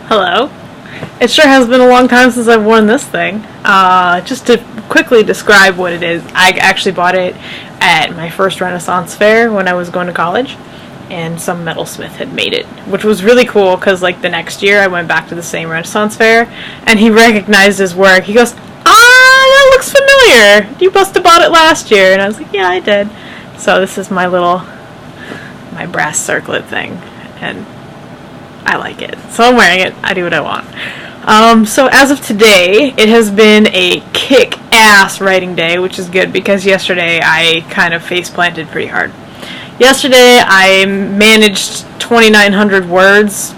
Hello. It sure has been a long time since I've worn this thing. Just to quickly describe what it is, I actually bought it at my first Renaissance fair when I was going to college, and some metalsmith had made it, which was really cool because like the next year I went back to the same Renaissance fair, and he recognized his work. He goes, that looks familiar. You must have bought it last year. And I was like, yeah, I did. So this is my brass circlet thing, and I like it. So I'm wearing it. I do what I want. So as of today, it has been a kick-ass writing day, which is good because yesterday I kind of face-planted pretty hard. Yesterday I managed 2,900 words,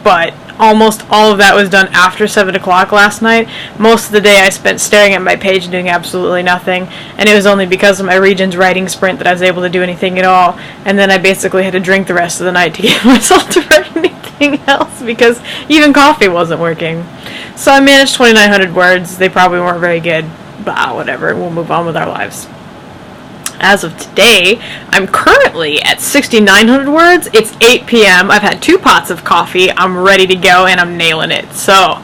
but almost all of that was done after 7 o'clock last night. Most of the day I spent staring at my page and doing absolutely nothing, and it was only because of my Regents writing sprint that I was able to do anything at all, and then I basically had to drink the rest of the night to get myself to write anything else because even coffee wasn't working. So I managed 2,900 words. They probably weren't very good, but whatever, we'll move on with our lives. As of today, I'm currently at 6,900 words. It's 8 p.m. I've had 2 pots of coffee. I'm ready to go, and I'm nailing it. So,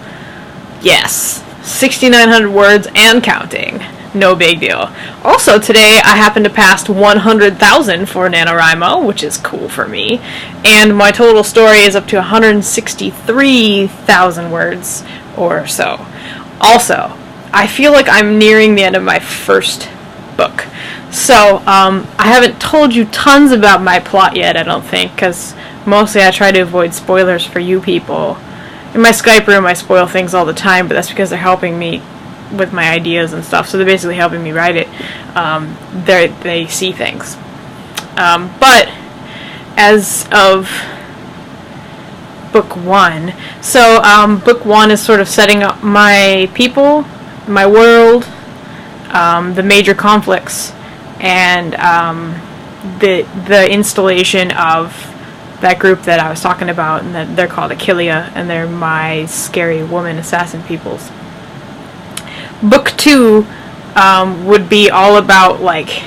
yes, 6,900 words and counting. No big deal. Also, today I happened to pass 100,000 for NaNoWriMo, which is cool for me. And my total story is up to 163,000 words or so. Also, I feel like I'm nearing the end of my first book. So, I haven't told you tons about my plot yet, I don't think, because mostly I try to avoid spoilers for you people. In my Skype room, I spoil things all the time, but that's because they're helping me with my ideas and stuff, so they're basically helping me write it. They see things. But, as of book 1, so, book 1 is sort of setting up my people, my world, the major conflicts, and the installation of that group that I was talking about, and that they're called Achillea, and they're my scary woman assassin peoples. Book 2 would be all about like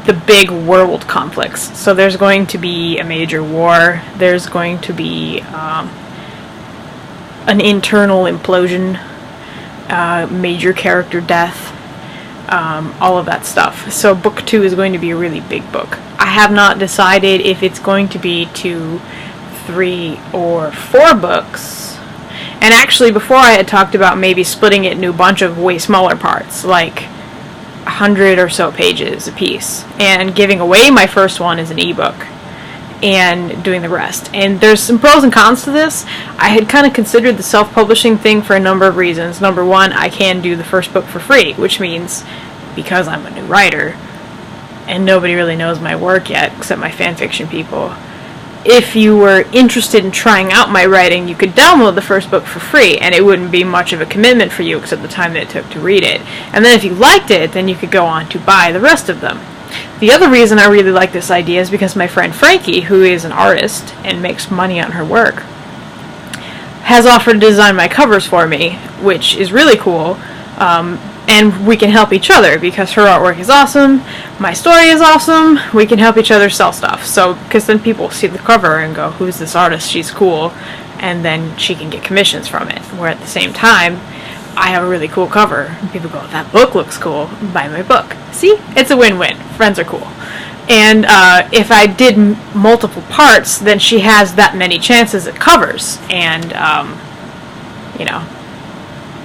the big world conflicts. So there's going to be a major war. There's going to be an internal implosion. Major character death, all of that stuff. So book 2 is going to be a really big book. I have not decided if it's going to be 2, 3, or 4 books. And actually, before I had talked about maybe splitting it into a bunch of way smaller parts, like 100 or so pages a piece, and giving away my first one as an ebook, and doing the rest. And there's some pros and cons to this. I had kind of considered the self-publishing thing for a number of reasons. Number one, I can do the first book for free, which means because I'm a new writer and nobody really knows my work yet except my fanfiction people, if you were interested in trying out my writing, you could download the first book for free, and it wouldn't be much of a commitment for you except the time that it took to read it. And then if you liked it, then you could go on to buy the rest of them. The other reason I really like this idea is because my friend Frankie, who is an artist and makes money on her work, has offered to design my covers for me, which is really cool, and we can help each other because her artwork is awesome, my story is awesome, we can help each other sell stuff. So, because then people see the cover and go, who's this artist, she's cool, and then she can get commissions from it, where at the same time, I have a really cool cover, and people go, that book looks cool, buy my book. See? It's a win-win. Friends are cool. And if I did multiple parts, then she has that many chances at covers, and,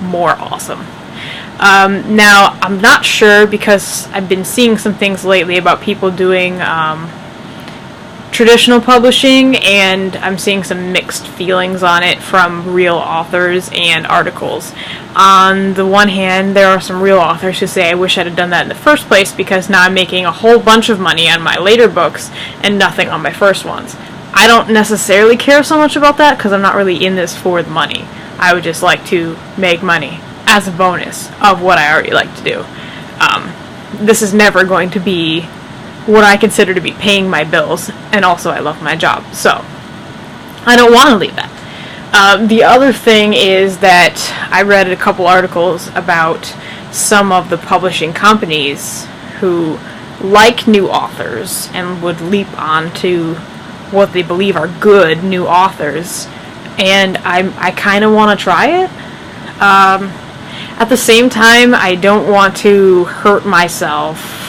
more awesome. Now, I'm not sure, because I've been seeing some things lately about people doing traditional publishing, and I'm seeing some mixed feelings on it from real authors and articles. On the one hand, there are some real authors who say, I wish I'd have done that in the first place because now I'm making a whole bunch of money on my later books and nothing on my first ones. I don't necessarily care so much about that because I'm not really in this for the money. I would just like to make money as a bonus of what I already like to do. This is never going to be what I consider to be paying my bills, and also I love my job, so I don't want to leave that. The other thing is that I read a couple articles about some of the publishing companies who like new authors and would leap onto what they believe are good new authors and I kind of want to try it. At the same time, I don't want to hurt myself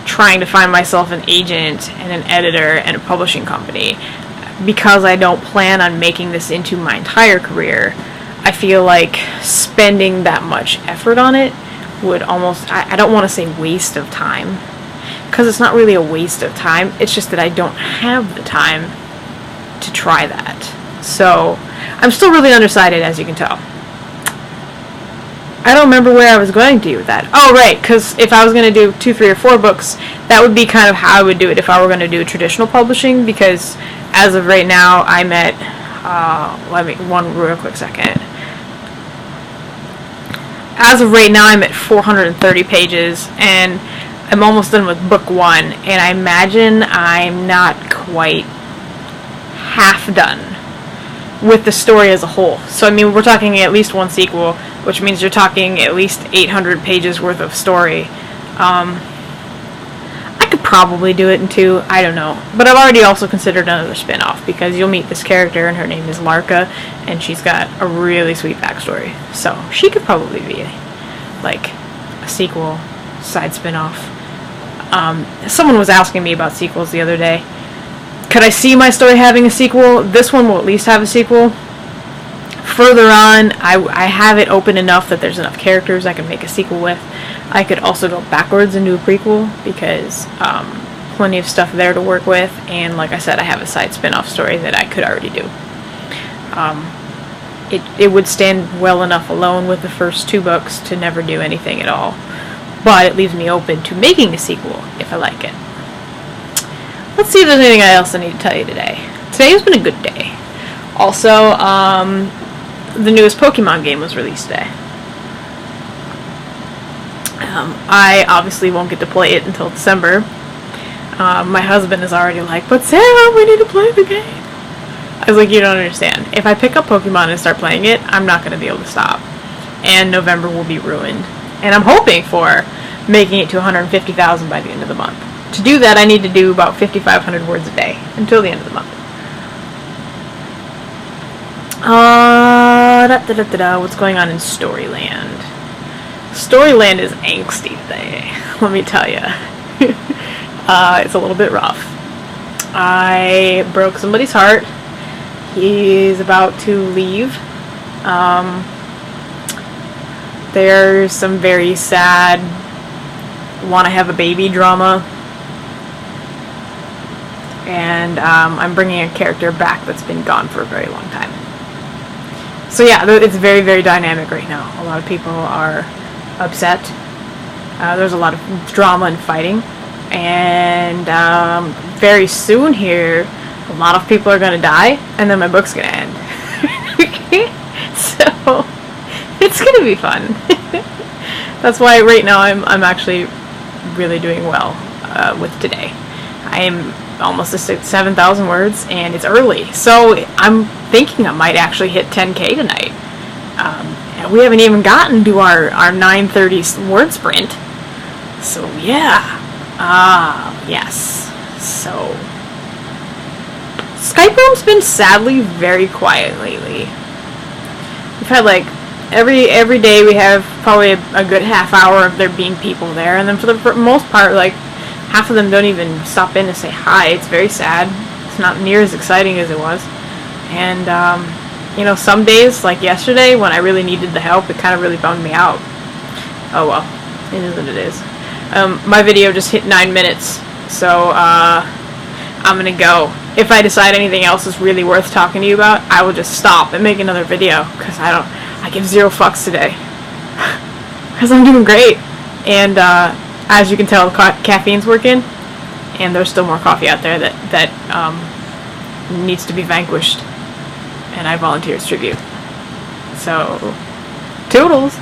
trying to find myself an agent and an editor and a publishing company, because I don't plan on making this into my entire career. I feel like spending that much effort on it would almost, I don't want to say waste of time, because it's not really a waste of time, it's just that I don't have the time to try that. So I'm still really undecided, as you can tell. I don't remember where I was going to with that. Oh, right, because if I was going to do 2, 3, or 4 books, that would be kind of how I would do it if I were going to do traditional publishing, because as of right now, I'm at, let me, one real quick second. As of right now, I'm at 430 pages, and I'm almost done with book 1, and I imagine I'm not quite half done with the story as a whole. So, I mean, we're talking at least 1 sequel, which means you're talking at least 800 pages worth of story. I could probably do it in 2, I don't know. But I've already also considered another spin-off, because you'll meet this character, and her name is Larka, and she's got a really sweet backstory. So, she could probably be, like, a sequel, side spin-off. Someone was asking me about sequels the other day. Could I see my story having a sequel? This one will at least have a sequel. Further on, I have it open enough that there's enough characters I can make a sequel with. I could also go backwards and do a prequel, because plenty of stuff there to work with, and like I said, I have a side spin-off story that I could already do. It would stand well enough alone with the first 2 books to never do anything at all, but it leaves me open to making a sequel if I like it. Let's see if there's anything else I need to tell you today. Today has been a good day. Also, the newest Pokemon game was released today. I obviously won't get to play it until December. My husband is already like, but Sarah, we need to play the game. I was like, you don't understand. If I pick up Pokemon and start playing it, I'm not going to be able to stop. And November will be ruined. And I'm hoping for making it to 150,000 by the end of the month. To do that, I need to do about 5,500 words a day until the end of the month. What's going on in Storyland? Storyland is angsty today, let me tell you. It's a little bit rough. I broke somebody's heart. He's about to leave. There's some very sad wanna have a baby drama. And I'm bringing a character back that's been gone for a very long time. So yeah, it's very, very dynamic right now. A lot of people are upset. There's a lot of drama and fighting. And very soon here, a lot of people are going to die, and then my book's going to end. So, it's going to be fun. That's why right now I'm actually really doing well with today. I am almost at 7,000 words, and it's early, so I'm thinking I might actually hit 10K tonight. And we haven't even gotten to our 9:30 word sprint, so yeah. Yes. So Skype room's been sadly very quiet lately. We've had like every day we have probably a good half hour of there being people there, and then for the most part, like, half of them don't even stop in to say hi. It's very sad. It's not near as exciting as it was. And, you know, some days, like yesterday, when I really needed the help, it kind of really bummed me out. Oh well, it is what it is. My video just hit 9 minutes, so, I'm gonna go. If I decide anything else is really worth talking to you about, I will just stop and make another video, because I give 0 fucks today. Because I'm doing great. And, as you can tell, caffeine's working, and there's still more coffee out there that needs to be vanquished, and I volunteer as tribute. So, toodles!